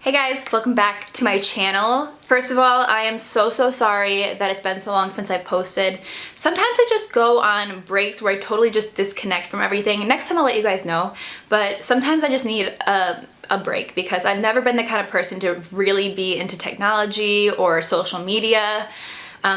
Hey guys, welcome back to my channel. First of all, I am so sorry that it's been so long since I posted. Sometimes I just go on breaks where I totally just disconnect from everything. Next time I'll let you guys know, but sometimes I just need a break because I've never been the kind of person to really be into technology or social media.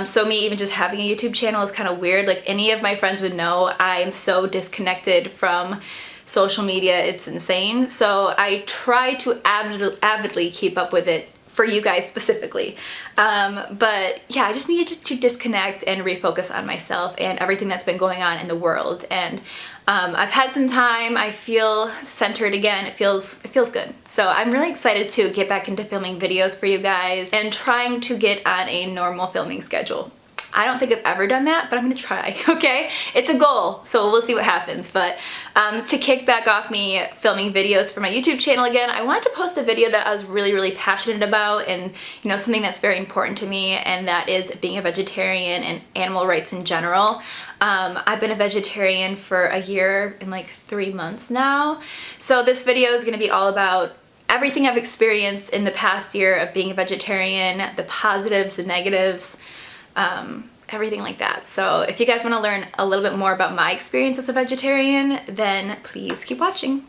So me even just having a YouTube channel is kind of weird. Like any of my friends would know, I'm so disconnected from social media, it's insane. So I try to avidly keep up with it for you guys specifically. But yeah, I just needed to disconnect and refocus on myself and everything that's been going on in the world. And I've had some time, I feel centered again, it feels good. So I'm really excited to get back into filming videos for you guys and trying to get on a normal filming schedule. I don't think I've ever done that, but I'm gonna try, okay? It's a goal, so we'll see what happens. But to kick back off me filming videos for my YouTube channel again, I wanted to post a video that I was really passionate about and something that's very important to me, and that is being a vegetarian and animal rights in general. I've been a vegetarian for a year and like 3 months now. So this video is gonna be all about everything I've experienced in the past year of being a vegetarian, the positives, the negatives, everything like that. So if you guys want to learn a little bit more about my experience as a vegetarian, then please keep watching.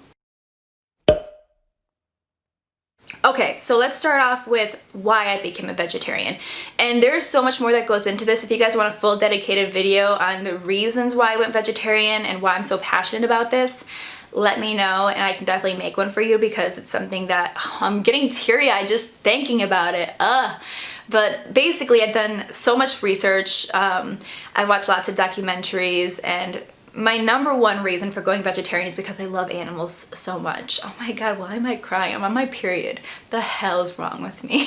Okay, so let's start off with why I became a vegetarian. And there's so much more that goes into this. If you guys want a full dedicated video on the reasons why I went vegetarian and why I'm so passionate about this, let me know and I can definitely make one for you because it's something that I'm getting teary-eyed just thinking about it. But basically I've done so much research. I watched lots of documentaries, and my number one reason for going vegetarian is because I love animals so much. Oh my god, why am I crying? I'm on my period. The hell is wrong with me?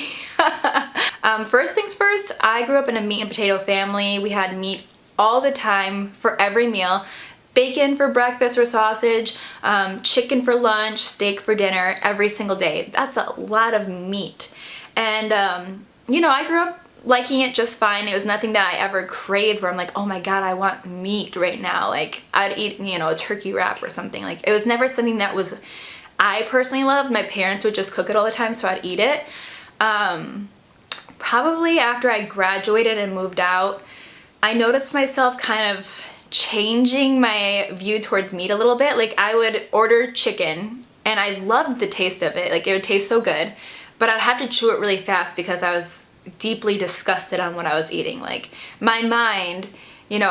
First things first, I grew up in a meat and potato family. We had meat all the time for every meal. Bacon for breakfast or sausage, chicken for lunch, steak for dinner, every single day. That's a lot of meat. And I grew up liking it just fine. It was nothing that I ever craved where I'm like, oh my god, I want meat right now. Like I'd eat, a turkey wrap or something. Like it was never something that was I personally loved. My parents would just cook it all the time, so I'd eat it. Probably after I graduated and moved out, I noticed myself kind of changing my view towards meat a little bit. Like I would order chicken and I loved the taste of it. Like it would taste so good, but I'd have to chew it really fast because I was deeply disgusted on what I was eating. Like my mind, in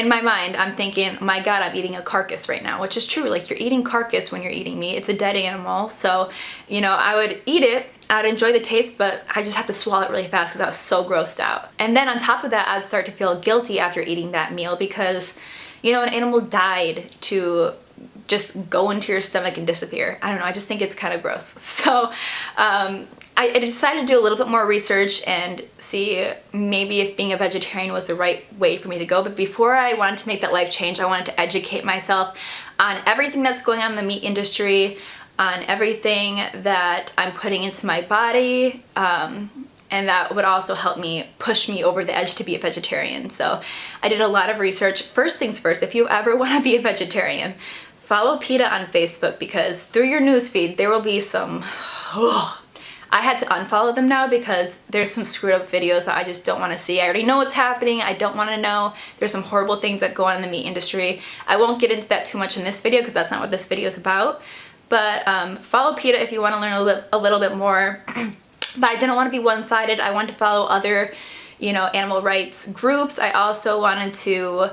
my mind, I'm thinking, my god, I'm eating a carcass right now, which is true. Like you're eating carcass when you're eating meat. It's a dead animal. So, I would eat it. I'd enjoy the taste, but I just have to swallow it really fast because I was so grossed out. And then on top of that, I'd start to feel guilty after eating that meal because, an animal died to just go into your stomach and disappear. I don't know, I just think it's kind of gross. So I decided to do a little bit more research and see maybe if being a vegetarian was the right way for me to go. But before I wanted to make that life change, I wanted to educate myself on everything that's going on in the meat industry, on everything that I'm putting into my body, and that would also help me push me over the edge to be a vegetarian. So I did a lot of research. First things first, if you ever want to be a vegetarian, follow PETA on Facebook, because through your newsfeed there will be some, I had to unfollow them now because there's some screwed up videos that I just don't want to see. I already know what's happening. I don't want to know. There's some horrible things that go on in the meat industry. I won't get into that too much in this video because that's not what this video is about. But follow PETA if you want to learn a little bit more. But I didn't want to be one-sided. I wanted to follow other, animal rights groups. I also wanted to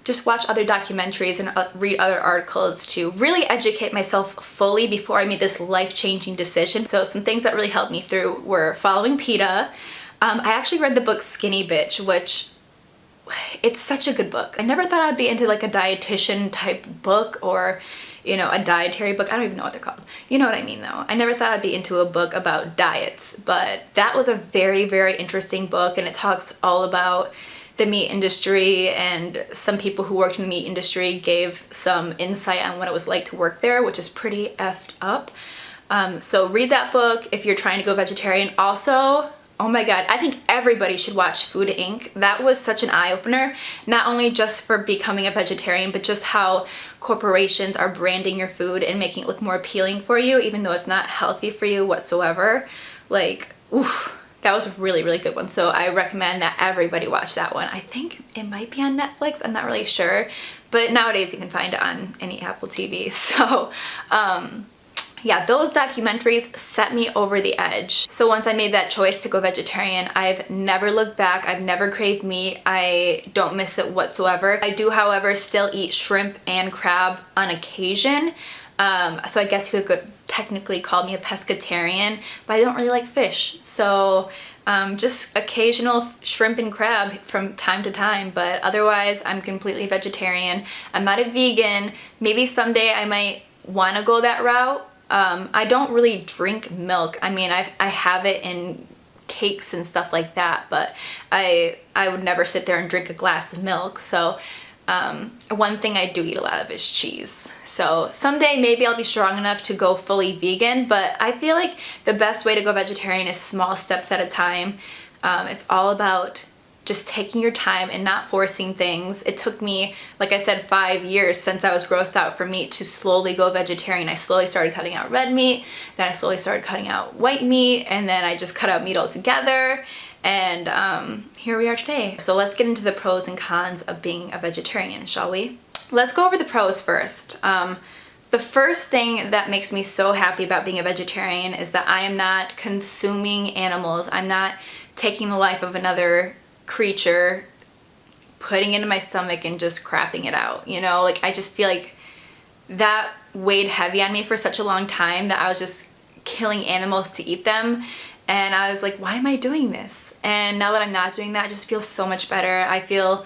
just watch other documentaries and read other articles to really educate myself fully before I made this life-changing decision. So some things that really helped me through were following PETA. I actually read the book Skinny Bitch, which it's such a good book. I never thought I'd be into like a dietitian type book or a dietary book. I don't even know what they're called. You know what I mean though. I never thought I'd be into a book about diets, but that was a very interesting book, and it talks all about the meat industry, and some people who worked in the meat industry gave some insight on what it was like to work there, which is pretty effed up. So read that book if you're trying to go vegetarian. Also, oh my God, I think everybody should watch Food Inc. That was such an eye-opener, not only just for becoming a vegetarian, but just how corporations are branding your food and making it look more appealing for you, even though it's not healthy for you whatsoever. Like, oof, that was a really, really good one. So I recommend that everybody watch that one. I think it might be on Netflix, I'm not really sure, but nowadays you can find it on any Apple TV. So, yeah, those documentaries set me over the edge. So once I made that choice to go vegetarian, I've never looked back. I've never craved meat. I don't miss it whatsoever. I do, however, still eat shrimp and crab on occasion. So I guess you could technically call me a pescatarian, but I don't really like fish. So just occasional shrimp and crab from time to time, but otherwise I'm completely vegetarian. I'm not a vegan. Maybe someday I might want to go that route. I don't really drink milk. I mean, I have it in cakes and stuff like that, but I would never sit there and drink a glass of milk. So one thing I do eat a lot of is cheese. So someday maybe I'll be strong enough to go fully vegan, but I feel like the best way to go vegetarian is small steps at a time. It's all about just taking your time and not forcing things. It took me, like I said, 5 years since I was grossed out for meat to slowly go vegetarian. I slowly started cutting out red meat, then I slowly started cutting out white meat, and then I just cut out meat altogether. And here we are today. So let's get into the pros and cons of being a vegetarian, shall we? Let's go over the pros first. The first thing that makes me so happy about being a vegetarian is that I am not consuming animals. I'm not taking the life of another creature, putting it into my stomach and just crapping it out, you know? Like, I just feel like that weighed heavy on me for such a long time, that I was just killing animals to eat them, and I was like, why am I doing this? And now that I'm not doing that, I just feel so much better. I feel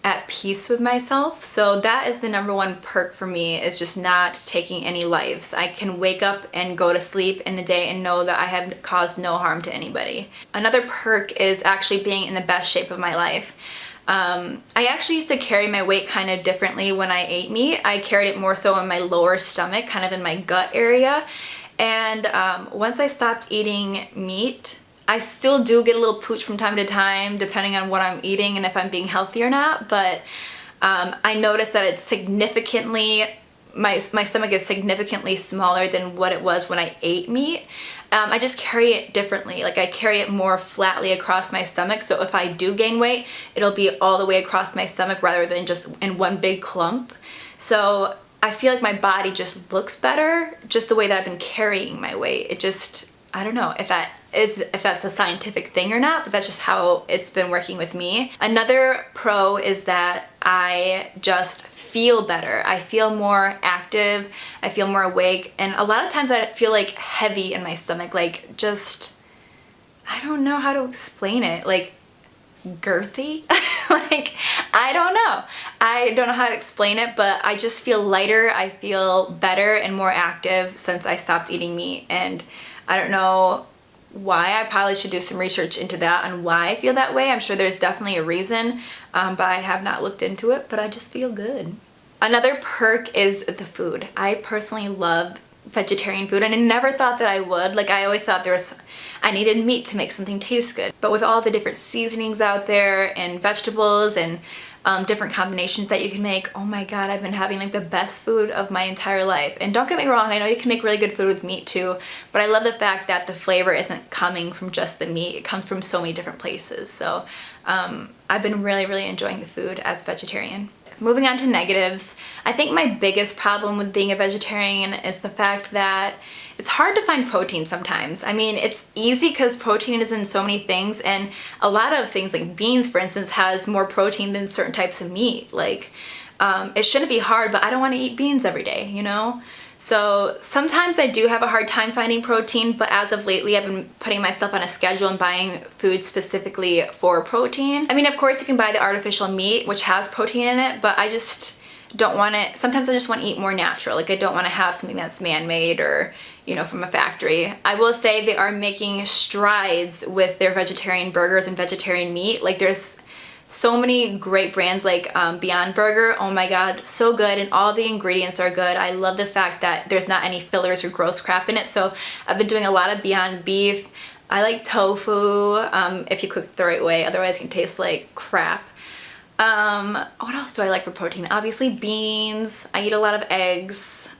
at peace with myself. So that is the number one perk for me, is just not taking any lives. I can wake up and go to sleep in the day and know that I have caused no harm to anybody. Another perk is actually being in the best shape of my life. I actually used to carry my weight kind of differently when I ate meat. I carried it more so in my lower stomach, kind of in my gut area. And once I stopped eating meat, I still do get a little pooch from time to time, depending on what I'm eating and if I'm being healthy or not, but I noticed that it's significantly, my stomach is significantly smaller than what it was when I ate meat. I just carry it differently. Like, I carry it more flatly across my stomach, so if I do gain weight, it'll be all the way across my stomach rather than just in one big clump. So I feel like my body just looks better, just the way that I've been carrying my weight. It just, I don't know if that's a scientific thing or not, but that's just how it's been working with me. Another pro is that I just feel better. I feel more active, I feel more awake, and a lot of times I feel like heavy in my stomach, like just, I don't know how to explain it, like girthy. Like, I don't know how to explain it, but I just feel lighter, I feel better and more active since I stopped eating meat. And I don't know why. I probably should do some research into that on why I feel that way. I'm sure there's definitely a reason, but I have not looked into it, but I just feel good. Another perk is the food. I personally love vegetarian food, and I never thought that I would. Like, I always thought I needed meat to make something taste good. But with all the different seasonings out there and vegetables and different combinations that you can make, oh my God, I've been having like the best food of my entire life. And don't get me wrong, I know you can make really good food with meat too, but I love the fact that the flavor isn't coming from just the meat. It comes from so many different places. So I've been really, really enjoying the food as a vegetarian. Moving on to negatives, I think my biggest problem with being a vegetarian is the fact that it's hard to find protein sometimes. I mean, it's easy because protein is in so many things, and a lot of things like beans, for instance, has more protein than certain types of meat. Like, it shouldn't be hard, but I don't want to eat beans every day, you know? So sometimes I do have a hard time finding protein, but as of lately I've been putting myself on a schedule and buying food specifically for protein. I mean, of course you can buy the artificial meat, which has protein in it, but I just don't want it. Sometimes I just want to eat more natural. Like, I don't want to have something that's man-made or, you know, from a factory. I will say they are making strides with their vegetarian burgers and vegetarian meat. Like, there's so many great brands like Beyond Burger. Oh my God, so good, and all the ingredients are good. I love the fact that there's not any fillers or gross crap in it. So I've been doing a lot of Beyond Beef. I like tofu, if you cook it the right way, otherwise it can taste like crap. What else do I like for protein? Obviously beans. I eat a lot of eggs.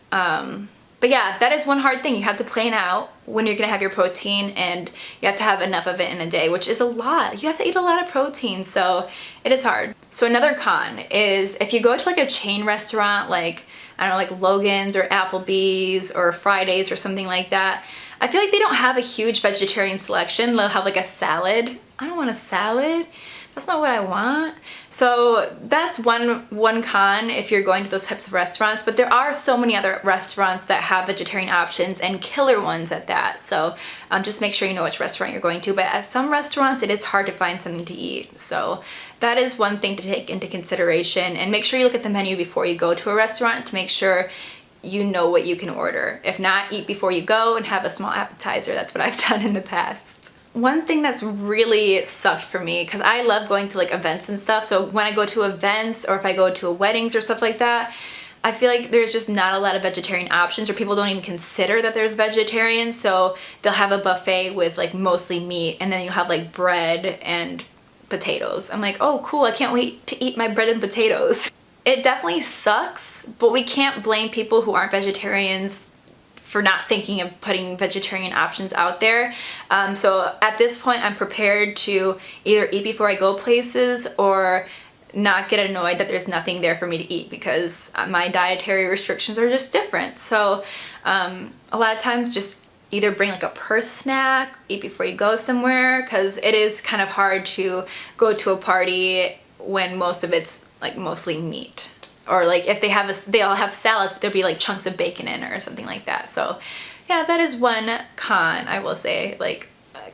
But yeah, that is one hard thing. You have to plan out when you're gonna have your protein, and you have to have enough of it in a day, which is a lot. You have to eat a lot of protein, so it is hard. So another con is if you go to like a chain restaurant, like, I don't know, like Logan's or Applebee's or Fridays or something like that, I feel like they don't have a huge vegetarian selection. They'll have like a salad. I don't want a salad. That's not what I want. So that's one con if you're going to those types of restaurants, but there are so many other restaurants that have vegetarian options, and killer ones at that. So just make sure you know which restaurant you're going to. But at some restaurants, it is hard to find something to eat. So that is one thing to take into consideration, and make sure you look at the menu before you go to a restaurant to make sure you know what you can order. If not, eat before you go and have a small appetizer. That's what I've done in the past. One thing that's really sucked for me, because I love going to like events and stuff, so when I go to events or if I go to weddings or stuff like that, I feel like there's just not a lot of vegetarian options, or people don't even consider that there's vegetarian, so they'll have a buffet with like mostly meat, and then you have like bread and potatoes. I'm like, oh cool, I can't wait to eat my bread and potatoes. It definitely sucks, but we can't blame people who aren't vegetarians for not thinking of putting vegetarian options out there. So at this point, I'm prepared to either eat before I go places or not get annoyed that there's nothing there for me to eat, because my dietary restrictions are just different. So a lot of times just either bring like a purse snack, eat before you go somewhere, because it is kind of hard to go to a party when most of it's like mostly meat. Or like if they all have salads, but there'll be like chunks of bacon in or something like that. So yeah, that is one con, I will say, like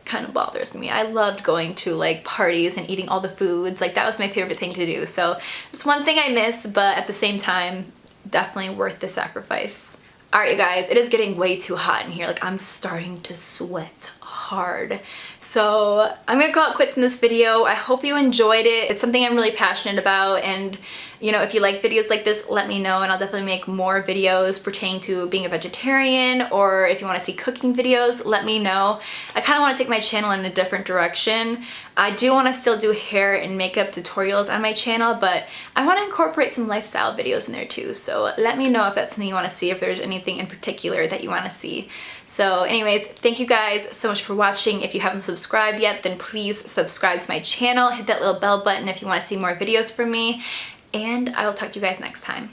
kind of bothers me. I loved going to like parties and eating all the foods. Like that was my favorite thing to do. So it's one thing I miss, but at the same time, definitely worth the sacrifice. All right, you guys, it is getting way too hot in here. Like I'm starting to sweat hard. So I'm gonna call it quits in this video. I hope you enjoyed it. It's something I'm really passionate about, and you know, if you like videos like this, let me know, and I'll definitely make more videos pertaining to being a vegetarian, or if you want to see cooking videos, let me know. I kind of want to take my channel in a different direction. I do want to still do hair and makeup tutorials on my channel, but I want to incorporate some lifestyle videos in there too. So let me know if that's something you want to see, if there's anything in particular that you want to see. So anyways, thank you guys so much for watching. If you haven't subscribed yet, then please subscribe to my channel. Hit that little bell button if you want to see more videos from me. And I will talk to you guys next time.